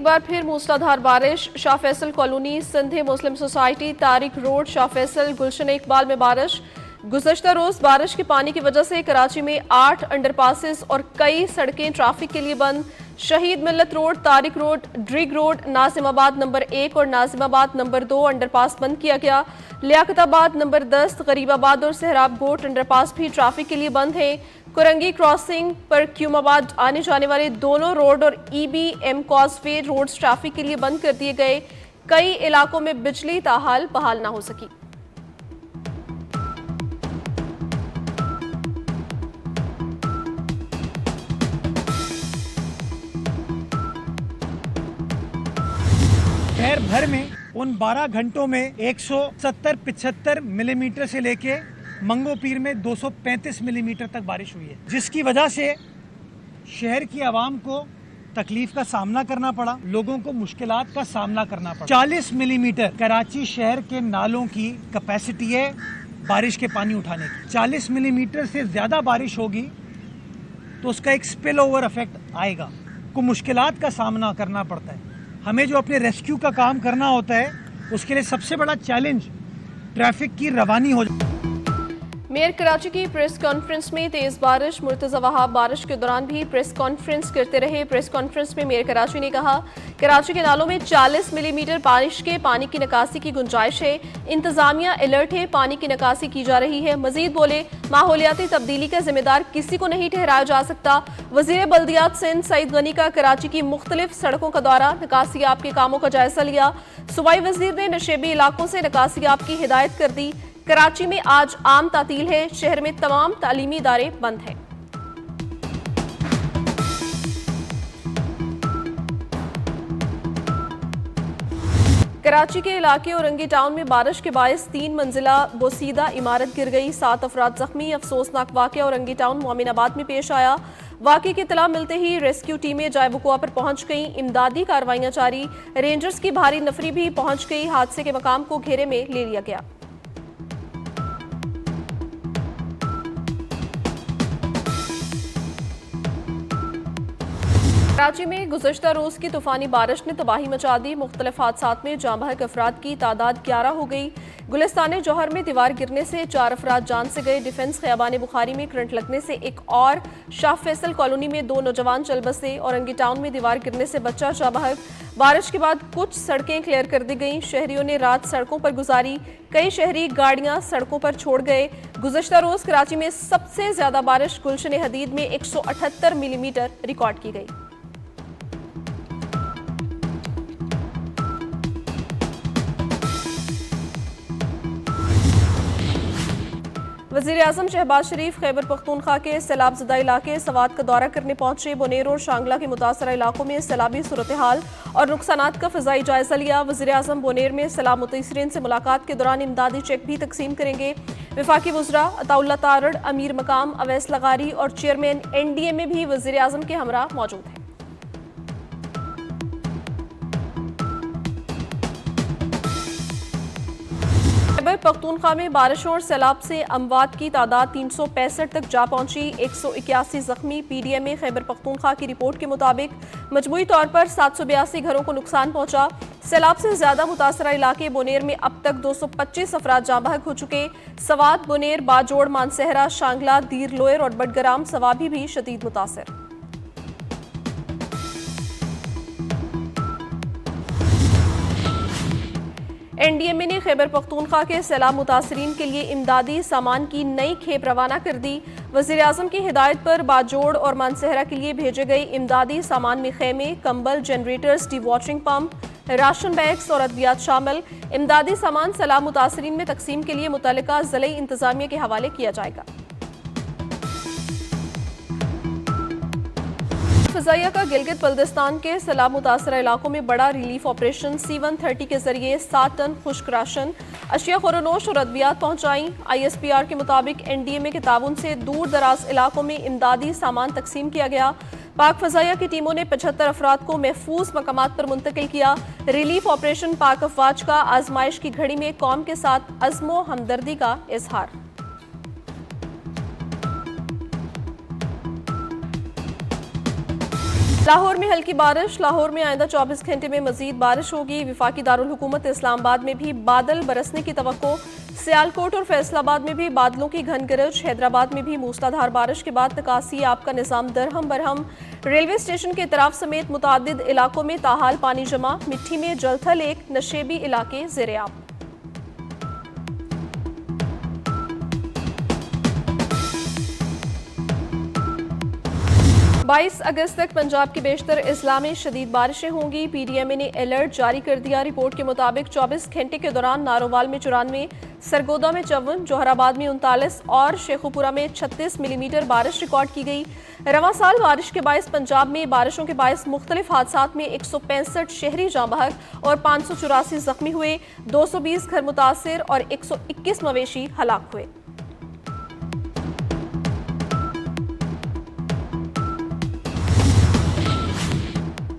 बार फिर मूसलाधार बारिश। शाह फैसल कॉलोनी, सिंधी मुस्लिम सोसाइटी, तारिक रोड, शाह फैसल, गुलशन इकबाल में बारिश। गुज़श्ता रोज बारिश के पानी की वजह से कराची में 8 अंडरपासेस और कई सड़कें ट्रैफिक के लिए बंद। शहीद मिल्लत road, Tariq road, Drigh road, Nazimabad number 1 और नाजिमाबाद नंबर 2 अंडरपास बंद किया गया। लियाकताबाद नंबर 10, गरीबाबाद और सहराब गोट अंडरपास भी ट्रैफिक के लिए बंद है। कुरंगी क्रॉसिंग पर क्यूमाबाद आने जाने वाले दोनों रोड और EBM कॉजवे रोड्स ट्रैफिक के लिए बंद कर दिए गए। कई इलाकों में बिजली ताहाल बहाल ना हो सकी। शहर भर में उन 12 घंटों में 170-75 मिलीमीटर से लेके मंगो पीर में 235 मिलीमीटर तक बारिश हुई है, जिसकी वजह से शहर की आवाम को तकलीफ का सामना करना पड़ा, लोगों को मुश्किलात का सामना करना पड़ा। 40 मिलीमीटर कराची शहर के नालों की कैपेसिटी है बारिश के पानी उठाने की। 40 मिलीमीटर से ज्यादा बारिश होगी तो उसका एक स्पिल ओवर इफेक्ट आएगा, को मुश्किलात का सामना करना पड़ता है। हमें जो अपने रेस्क्यू का काम करना होता है उसके लिए सबसे बड़ा चैलेंज ट्रैफिक की रवानी हो जाए। मेयर कराची की प्रेस कॉन्फ्रेंस में तेज बारिश। मुर्तज़ा वहाब बारिश के दौरान भी प्रेस कॉन्फ्रेंस करते रहे। प्रेस कॉन्फ्रेंस में मेयर कराची ने कहा, कराची के नालों में 40 मिलीमीटर बारिश के पानी की निकासी की गुंजाइश है। इंतजामिया अलर्ट है, पानी की निकासी की जा रही है। मजीद बोले, माहौलियाती तब्दीली का जिम्मेदार किसी को नहीं ठहराया जा सकता। वजीर बल्दियात सिंध सईद गनी का कराची की मुख्तलिफ सड़कों का दौरा, निकासियाब के कामों का जायजा लिया। सूबाई वजीर ने नशेबी इलाकों से निकासियाब की हिदायत कर दी। कराची में आज आम तातील है, शहर में तमाम तालीमी इदारे बंद हैं। कराची के इलाके औरंगी टाउन में बारिश के बायस 3 मंजिला बोसीदा इमारत गिर गई, 7 अफराद जख्मी। अफसोसनाक वाक़या औरंगी टाउन मोमिनाबाद में पेश आया। वाक़े की इत्तला मिलते ही रेस्क्यू टीमें जाए वक़ुआ पर पहुंच गईं। इमदादी कार्रवाइयां जारी, रेंजर्स की भारी नफरी भी पहुंच गई। हादसे के मकाम को घेरे में ले लिया गया। कराची में गुज़श्ता रोज की तूफानी बारिश ने तबाही मचा दी। मुख्तलिफ हादसात में जाँ बहक अफराद की तादाद 11 हो गई। गुलिस्तान जौहर में दीवार गिरने से 4 अफराद जान से गए। डिफेंस खयाबान बुखारी में करंट लगने से एक और। शाह फैसल कॉलोनी में 2 नौजवान चल बसे। औरंगी टाउन में दीवार गिरने से बच्चा जाँ बहक। बारिश के बाद कुछ सड़कें क्लियर कर दी गईं। शहरियों ने रात सड़कों पर गुजारी। कई शहरी गाड़ियां सड़कों पर छोड़ गए। गुज़श्ता रोज कराची में सबसे ज्यादा बारिश गुलशन हदीद में 178 मिलीमीटर रिकॉर्ड की गई। वज़ीर आज़म शहबाज शरीफ खैबर पख्तूनख्वा के सैलाबज़दा इलाके सवात का दौरा करने पहुंचे। बोनेर और शांगला के मुतासरा इलाकों में सैलाबी सूरत हाल और नुकसानात का फ़िज़ाई जायजा लिया। वज़ीर आज़म बोनेर में सैलाब मुतासरीन से मुलाकात के दौरान इमदादी चेक भी तकसीम करेंगे। वफाकी वज़रा अताउल्लाह तारड़, अमीर मकाम अवैस लगारी और चेयरमैन NDMA भी वज़ीर आज़म के हमरा मौजूद हैं। खैबर पख्तूनख्वा में बारिशों और सैलाब से अमवात की तादाद 365 तक जा पहुंची। 181 जख्मी। PDMA खैबर पख्तूनख्वा की रिपोर्ट के मुताबिक मजमूई तौर पर 782 घरों को नुकसान पहुंचा। सैलाब से ज्यादा मुतासरा इलाके बोनेर में अब तक 225 अफराद जाँ बहक हो चुके। सवात, बोनेर, बाजोड़, मानसहरा, शांगला, दीर लोयर और बडगराम सवाबी भी शदीद मुतासर। NDMA ने खैबर पख्तूनख्वा के सैलाब मुतासरीन के लिए इमदादी सामान की नई खेप रवाना कर दी। वज़ीर आज़म की हिदायत पर बाजोड़ और मानसहरा के लिए भेजे गए इमदादी सामान में खेमे, कंबल, generators, D watering pump, ration bags और अद्वियात शामिल। इमदादी सामान सैलाब मुतासरीन में तकसीम के लिए मुतल्लिका ज़िले इंतजामिया के हवाले किया जाएगा। फ़िज़ाइया का गिलगित बल्दिस्तान के सैलाब मुतासरा इलाकों में बड़ा रिलीफ ऑपरेशन। C-130 के जरिए 7 टन खुश्क राशन, अशिया खुरनोश और अद्वियात पहुंचाई। ISPR के मुताबिक NDMA के ताउन से दूर दराज इलाकों में इमदादी सामान तकसीम किया गया। पाक फ़िज़ाइया की टीमों ने 75 अफराद को महफूज मकामात पर मुंतकिल किया। रिलीफ ऑपरेशन पाक अफवाज का आजमाइश की घड़ी में कौम के साथ अज़्मो हमदर्दी का इजहार। लाहौर में हल्की बारिश। लाहौर में आइंदा 24 घंटे में मजीद बारिश होगी। वफाकी दारुल हुकूमत इस्लामाबाद में भी बादल बरसने की तवक्को। सियालकोट और फैसलाबाद में भी बादलों की घन गरज। हैदराबाद में भी मूसलाधार बारिश के बाद निकासी आब का निज़ाम दरहम बरहम। रेलवे स्टेशन के तरफ समेत मुतादिद इलाकों में ताहाल पानी जमा। मिट्टी में जलथल एक नशेबी इलाके ज़ेर-ए-आब। 22 अगस्त तक पंजाब के बेशतर अजला में शदीद बारिशें होंगी। PDMA ने अलर्ट जारी कर दिया। रिपोर्ट के मुताबिक 24 घंटे के दौरान नारोवाल में 94, सरगोदा में 54, जोहराबाद में 39 और शेखुपुरा में 36 मिलीमीटर बारिश रिकॉर्ड की गई। रवां साल बारिश के बायस पंजाब में बारिशों के बायस मुख्तलिफ हादसात में 165 शहरी जाँ बहक और 584 जख्मी हुए। 220 घर मुतासिर और 121 मवेशी हलाक हुए।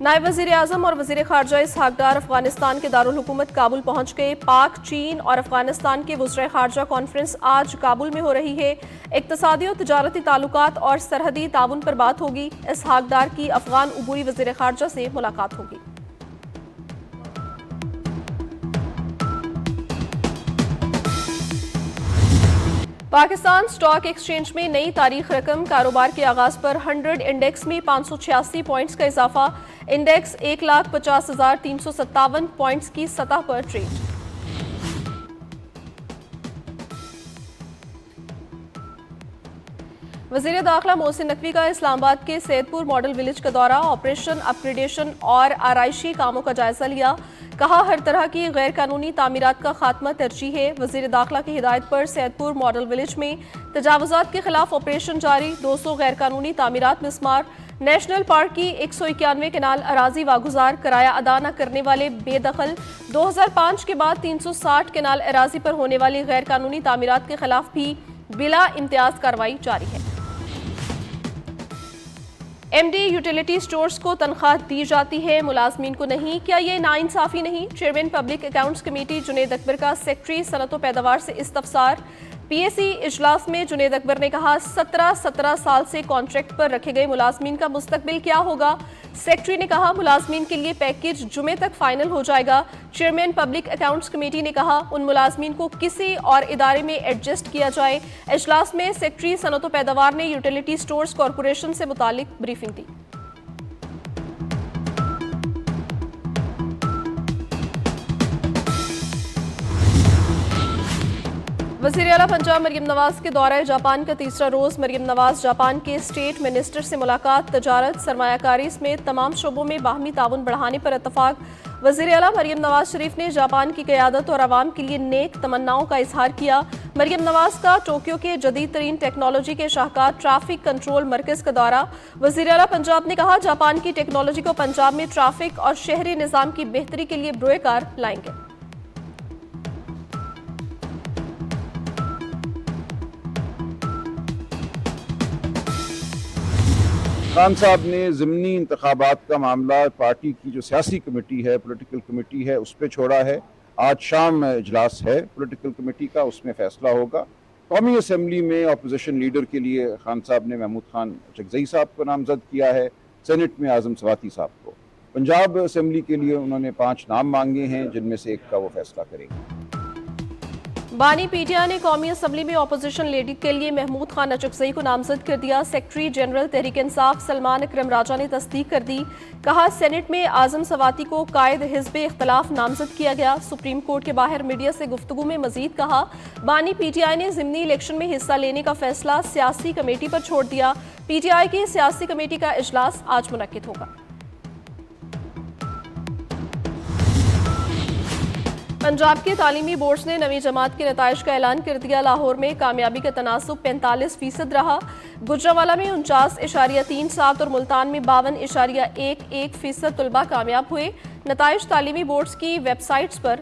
नायब वज़ीर आज़म और वज़ीर ख़ारजा इसहाक डार अफगानिस्तान के दारुल हुकूमत काबुल पहुँच गए। पाक, चीन और अफगानिस्तान के वज़ीर ख़ारजा कॉन्फ्रेंस आज काबुल में हो रही है। इक़्तिसादी और तिजारती ताल्लुकात और सरहदी ताउन पर बात होगी। इसहाक डार की अफगान उबूरी वज़ीर ख़ारजा से मुलाकात होगी। पाकिस्तान स्टॉक एक्सचेंज में नई तारीख रकम। कारोबार के आगाज पर 100 इंडेक्स में 586 पॉइंट्स का इजाफा। इंडेक्स 1,50,357 पॉइंट्स की सतह पर ट्रेड। वज़ीर दाखिला मोहसिन नकवी का इस्लामाबाद के सैदपुर मॉडल विलेज का दौरा। ऑपरेशन, अपग्रेडेशन और आराइशी कामों का जायजा लिया। कहा, हर तरह की गैर कानूनी तामीरात का खात्मा तरजीह है। वज़ीर दाखिला की हिदायत पर सैदपुर मॉडल विलेज में तजावुज़ात के खिलाफ ऑपरेशन जारी। 200 गैर कानूनी तामीरात मिस्मार। नेशनल पार्क की 191 केनाल अराजी वागुजार। किराया अदा न करने वाले बेदखल। 2005 के बाद 360 केनाल अराजी पर होने वाली गैर कानूनी तामीरात के खिलाफ भी बिला इम्तियाज कार्रवाई जारी है। MD यूटिलिटी स्टोर्स को तनख्वाह दी जाती है, मुलाजमीन को नहीं। क्या ये नाइंसाफी नहीं? Chairman public accounts committee Junaid Akbar का सेक्रेटरी सनत व पैदावार से इस्तफसार। PAC इजलास में जुनेद अकबर ने कहा, 17 साल से कॉन्ट्रैक्ट पर रखे गए मुलाजमीन का मुस्तकबिल क्या होगा? सेक्रेटरी ने कहा, मुलाजमीन के लिए पैकेज जुमे तक फाइनल हो जाएगा। चेयरमैन पब्लिक अकाउंट्स कमेटी ने कहा, उन मुलाजमीन को किसी और इदारे में एडजस्ट किया जाए। इजलास में सेक्रेटरी सनत व पैदावार ने यूटिलिटी स्टोर्स कॉरपोरेशन से मुतालिक ब्रीफिंग दी। वज़ीर आला पंजाब मरियम नवाज के दौरे जापान का तीसरा रोज़। मरियम नवाज जापान के स्टेट मिनिस्टर से मुलाकात। तजारत, सरमायाकारी समेत तमाम शोबों में बाहमी ताउन बढ़ाने पर इत्तफाक। वज़ीर आला मरियम नवाज शरीफ ने जापान की क़यादत और आवाम के लिए नेक तमन्नाओं का इजहार किया। मरियम नवाज का टोक्यो के जदीद तरीन टेक्नोलॉजी के शाहकार ट्रैफिक कंट्रोल मरकज़ का दौरा। वज़ीर आला पंजाब ने कहा, जापान की टेक्नोलॉजी को पंजाब में ट्रैफिक और शहरी निज़ाम की बेहतरी के लिए ब्रोएकार लाएंगे। खान साहब ने ज़िमनी इंतखाबात का मामला पार्टी की जो सियासी कमेटी है, पॉलिटिकल कमेटी है, उस पर छोड़ा है। आज शाम इजलास है पॉलिटिकल कमेटी का, उसमें फैसला होगा। कौमी असम्बली में अपोजिशन लीडर के लिए खान साहब ने महमूद खान चकजई साहब को नामजद किया है, सेनेट में आज़म सवाती साहब को। पंजाब असम्बली के लिए उन्होंने 5 नाम मांगे हैं, जिनमें से एक का वो फैसला करेंगे। बानी पीटीआई ने कौमी असम्बली में अपोजिशन लीडर के लिए महमूद खान चकजई को नामजद कर दिया। सेक्रेटरी जनरल तहरीक इंसाफ सलमान अकरम राजा ने तस्दीक कर दी। कहा, सेनेट में आज़म सवाती को कायद हिज़्ब इख्तलाफ नामजद किया गया। सुप्रीम कोर्ट के बाहर मीडिया से गुफ्तगू में मजीद कहा, बानी पीटीआई ने ज़िमनी इलेक्शन में हिस्सा लेने का फैसला सियासी कमेटी पर छोड़ दिया। पीटीआई की सियासी कमेटी का इजलास आज मुनक्किद होगा। पंजाब के तालीमी बोर्ड्स ने नवी जमात के नताइज का ऐलान कर दिया। लाहौर में कामयाबी का तनासुब 45% रहा। गुजरांवाला में 49.37 और मुल्तान में 52.11% तलबा कामयाब हुए। नताइज तालीमी बोर्ड्स की वेबसाइट्स पर